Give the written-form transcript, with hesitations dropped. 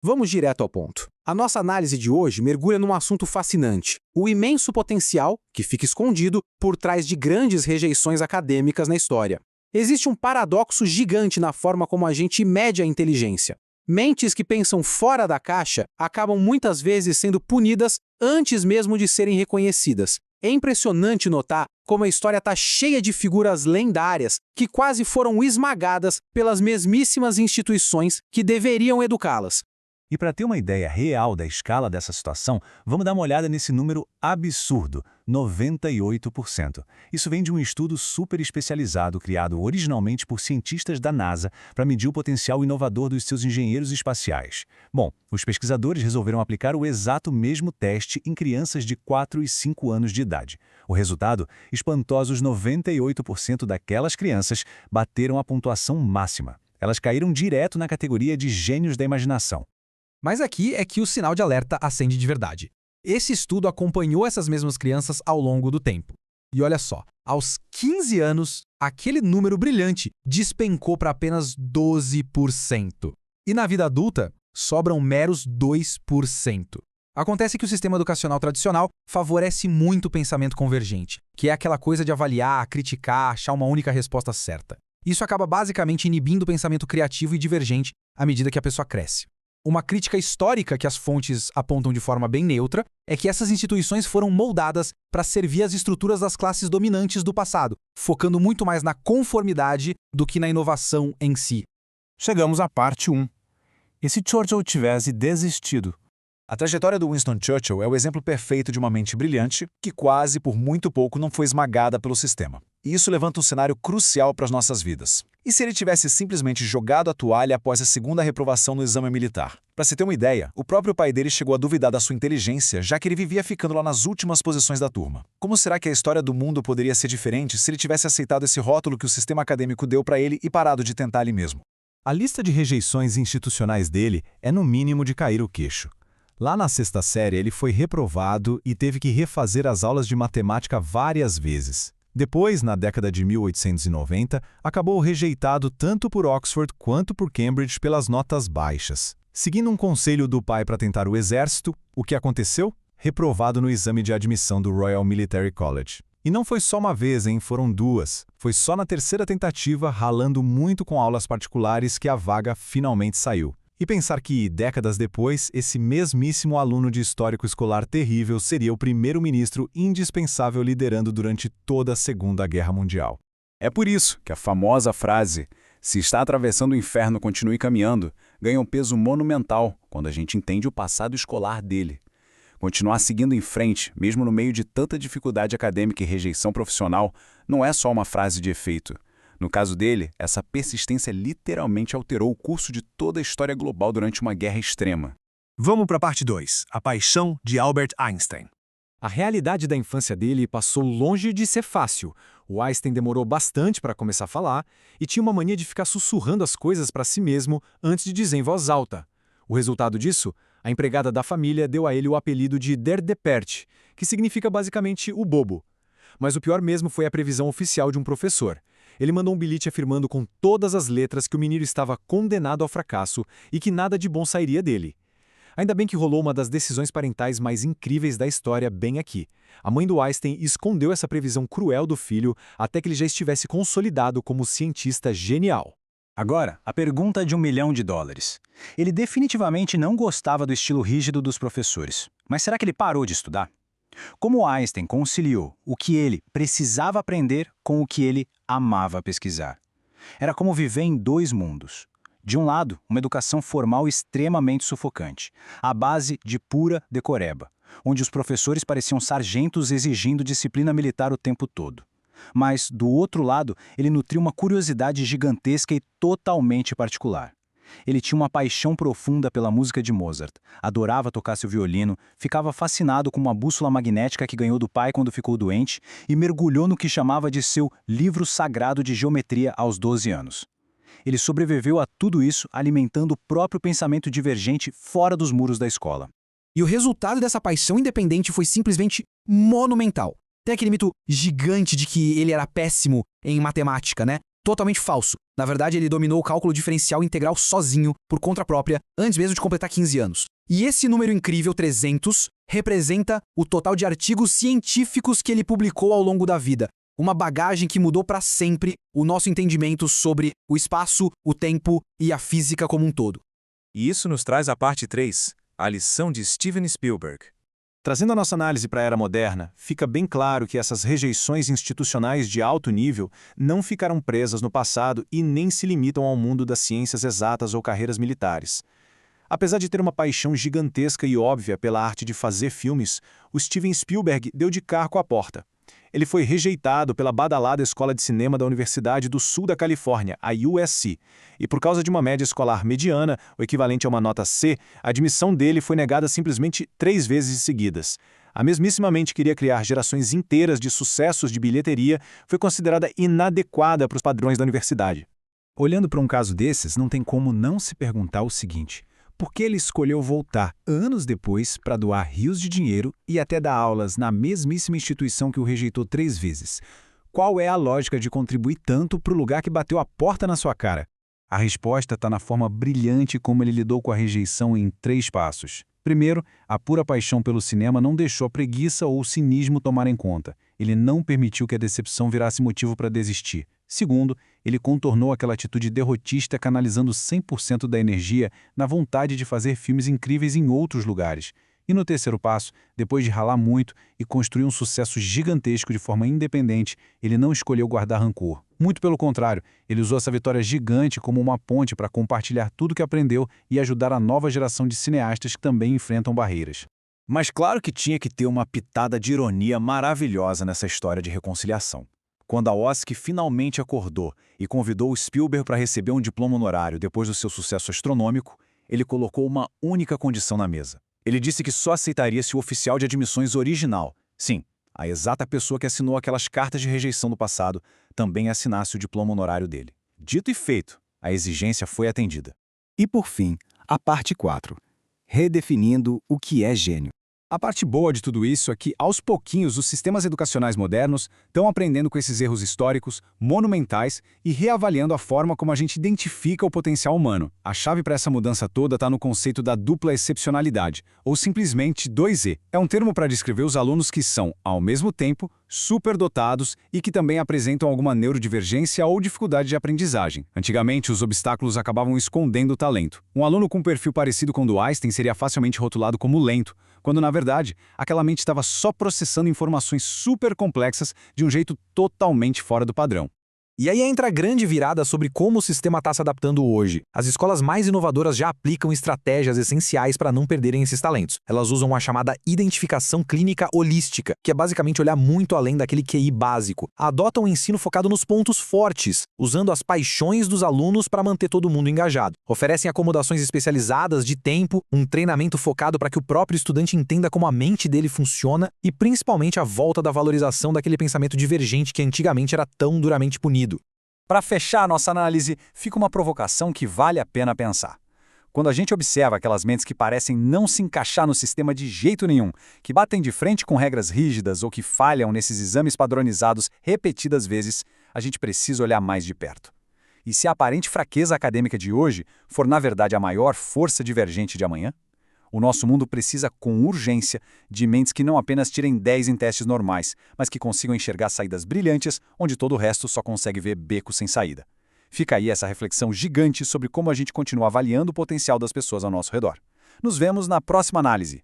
Vamos direto ao ponto. A nossa análise de hoje mergulha num assunto fascinante: o imenso potencial que fica escondido por trás de grandes rejeições acadêmicas na história. Existe um paradoxo gigante na forma como a gente mede a inteligência. Mentes que pensam fora da caixa acabam muitas vezes sendo punidas antes mesmo de serem reconhecidas. É impressionante notar como a história está cheia de figuras lendárias que quase foram esmagadas pelas mesmíssimas instituições que deveriam educá-las. E para ter uma ideia real da escala dessa situação, vamos dar uma olhada nesse número absurdo, 98%. Isso vem de um estudo super especializado criado originalmente por cientistas da NASA para medir o potencial inovador dos seus engenheiros espaciais. Bom, os pesquisadores resolveram aplicar o exato mesmo teste em crianças de 4 e 5 anos de idade. O resultado, espantosos 98% daquelas crianças bateram a pontuação máxima. Elas caíram direto na categoria de gênios da imaginação. Mas aqui é que o sinal de alerta acende de verdade. Esse estudo acompanhou essas mesmas crianças ao longo do tempo. E olha só, aos 15 anos, aquele número brilhante despencou para apenas 12%. E na vida adulta, sobram meros 2%. Acontece que o sistema educacional tradicional favorece muito o pensamento convergente, que é aquela coisa de avaliar, criticar, achar uma única resposta certa. Isso acaba basicamente inibindo o pensamento criativo e divergente à medida que a pessoa cresce. Uma crítica histórica que as fontes apontam de forma bem neutra é que essas instituições foram moldadas para servir as estruturas das classes dominantes do passado, focando muito mais na conformidade do que na inovação em si. Chegamos à parte 1. E se Churchill tivesse desistido? A trajetória do Winston Churchill é o exemplo perfeito de uma mente brilhante que quase por muito pouco não foi esmagada pelo sistema. E isso levanta um cenário crucial para as nossas vidas. E se ele tivesse simplesmente jogado a toalha após a segunda reprovação no exame militar? Para se ter uma ideia, o próprio pai dele chegou a duvidar da sua inteligência, já que ele vivia ficando lá nas últimas posições da turma. Como será que a história do mundo poderia ser diferente se ele tivesse aceitado esse rótulo que o sistema acadêmico deu para ele e parado de tentar ele mesmo? A lista de rejeições institucionais dele é no mínimo de cair o queixo. Lá na sexta série, ele foi reprovado e teve que refazer as aulas de matemática várias vezes. Depois, na década de 1890, acabou rejeitado tanto por Oxford quanto por Cambridge pelas notas baixas. Seguindo um conselho do pai para tentar o exército, o que aconteceu? Reprovado no exame de admissão do Royal Military College. E não foi só uma vez, hein? Foram duas. Foi só na terceira tentativa, ralando muito com aulas particulares, que a vaga finalmente saiu. E pensar que, décadas depois, esse mesmíssimo aluno de histórico escolar terrível seria o primeiro-ministro indispensável liderando durante toda a Segunda Guerra Mundial. É por isso que a famosa frase "se está atravessando o inferno, continue caminhando" ganha um peso monumental quando a gente entende o passado escolar dele. Continuar seguindo em frente, mesmo no meio de tanta dificuldade acadêmica e rejeição profissional, não é só uma frase de efeito. No caso dele, essa persistência literalmente alterou o curso de toda a história global durante uma guerra extrema. Vamos para a parte 2, a paixão de Albert Einstein. A realidade da infância dele passou longe de ser fácil. O Einstein demorou bastante para começar a falar e tinha uma mania de ficar sussurrando as coisas para si mesmo antes de dizer em voz alta. O resultado disso, a empregada da família deu a ele o apelido de Der Deppert, que significa basicamente o bobo. Mas o pior mesmo foi a previsão oficial de um professor. Ele mandou um bilhete afirmando com todas as letras que o menino estava condenado ao fracasso e que nada de bom sairia dele. Ainda bem que rolou uma das decisões parentais mais incríveis da história bem aqui. A mãe do Einstein escondeu essa previsão cruel do filho até que ele já estivesse consolidado como cientista genial. Agora, a pergunta de $1 milhão. Ele definitivamente não gostava do estilo rígido dos professores. Mas será que ele parou de estudar? Como Einstein conciliou o que ele precisava aprender com o que ele amava pesquisar? Era como viver em dois mundos. De um lado, uma educação formal extremamente sufocante, à base de pura decoreba, onde os professores pareciam sargentos exigindo disciplina militar o tempo todo. Mas, do outro lado, ele nutria uma curiosidade gigantesca e totalmente particular. Ele tinha uma paixão profunda pela música de Mozart, adorava tocar seu violino, ficava fascinado com uma bússola magnética que ganhou do pai quando ficou doente e mergulhou no que chamava de seu livro sagrado de geometria aos 12 anos. Ele sobreviveu a tudo isso alimentando o próprio pensamento divergente fora dos muros da escola. E o resultado dessa paixão independente foi simplesmente monumental. Tem aquele mito gigante de que ele era péssimo em matemática, né? Totalmente falso. Na verdade, ele dominou o cálculo diferencial integral sozinho, por conta própria, antes mesmo de completar 15 anos. E esse número incrível, 300, representa o total de artigos científicos que ele publicou ao longo da vida. Uma bagagem que mudou para sempre o nosso entendimento sobre o espaço, o tempo e a física como um todo. E isso nos traz a parte 3, a lição de Steven Spielberg. Trazendo a nossa análise para a era moderna, fica bem claro que essas rejeições institucionais de alto nível não ficaram presas no passado e nem se limitam ao mundo das ciências exatas ou carreiras militares. Apesar de ter uma paixão gigantesca e óbvia pela arte de fazer filmes, o Steven Spielberg deu de cara com a porta. Ele foi rejeitado pela badalada Escola de Cinema da Universidade do Sul da Califórnia, a USC, e por causa de uma média escolar mediana, o equivalente a uma nota C, a admissão dele foi negada simplesmente 3 vezes seguidas. A mesmíssima mente queria criar gerações inteiras de sucessos de bilheteria, foi considerada inadequada para os padrões da universidade. Olhando para um caso desses, não tem como não se perguntar o seguinte: por que ele escolheu voltar anos depois para doar rios de dinheiro e até dar aulas na mesmíssima instituição que o rejeitou 3 vezes? Qual é a lógica de contribuir tanto para o lugar que bateu a porta na sua cara? A resposta está na forma brilhante como ele lidou com a rejeição em 3 passos. Primeiro, a pura paixão pelo cinema não deixou a preguiça ou o cinismo tomarem conta. Ele não permitiu que a decepção virasse motivo para desistir. Segundo, ele contornou aquela atitude derrotista canalizando 100% da energia na vontade de fazer filmes incríveis em outros lugares. E no terceiro passo, depois de ralar muito e construir um sucesso gigantesco de forma independente, ele não escolheu guardar rancor. Muito pelo contrário, ele usou essa vitória gigante como uma ponte para compartilhar tudo que aprendeu e ajudar a nova geração de cineastas que também enfrentam barreiras. Mas claro que tinha que ter uma pitada de ironia maravilhosa nessa história de reconciliação. Quando a OSC finalmente acordou e convidou o Spielberg para receber um diploma honorário depois do seu sucesso astronômico, ele colocou uma única condição na mesa. Ele disse que só aceitaria se o oficial de admissões original, sim, a exata pessoa que assinou aquelas cartas de rejeição do passado, também assinasse o diploma honorário dele. Dito e feito, a exigência foi atendida. E por fim, a parte 4. Redefinindo o que é gênio. A parte boa de tudo isso é que, aos pouquinhos, os sistemas educacionais modernos estão aprendendo com esses erros históricos, monumentais, e reavaliando a forma como a gente identifica o potencial humano. A chave para essa mudança toda está no conceito da dupla excepcionalidade, ou simplesmente 2E. É um termo para descrever os alunos que são, ao mesmo tempo, superdotados e que também apresentam alguma neurodivergência ou dificuldade de aprendizagem. Antigamente, os obstáculos acabavam escondendo o talento. Um aluno com um perfil parecido com o do Einstein seria facilmente rotulado como lento, quando, na verdade, aquela mente estava só processando informações super complexas de um jeito totalmente fora do padrão. E aí entra a grande virada sobre como o sistema está se adaptando hoje. As escolas mais inovadoras já aplicam estratégias essenciais para não perderem esses talentos. Elas usam a chamada identificação clínica holística, que é basicamente olhar muito além daquele QI básico. Adotam um ensino focado nos pontos fortes, usando as paixões dos alunos para manter todo mundo engajado. Oferecem acomodações especializadas de tempo, um treinamento focado para que o próprio estudante entenda como a mente dele funciona e principalmente a volta da valorização daquele pensamento divergente que antigamente era tão duramente punido. Para fechar a nossa análise, fica uma provocação que vale a pena pensar. Quando a gente observa aquelas mentes que parecem não se encaixar no sistema de jeito nenhum, que batem de frente com regras rígidas ou que falham nesses exames padronizados repetidas vezes, a gente precisa olhar mais de perto. E se a aparente fraqueza acadêmica de hoje for, na verdade, a maior força divergente de amanhã? O nosso mundo precisa, com urgência, de mentes que não apenas tirem 10 em testes normais, mas que consigam enxergar saídas brilhantes, onde todo o resto só consegue ver becos sem saída. Fica aí essa reflexão gigante sobre como a gente continua avaliando o potencial das pessoas ao nosso redor. Nos vemos na próxima análise.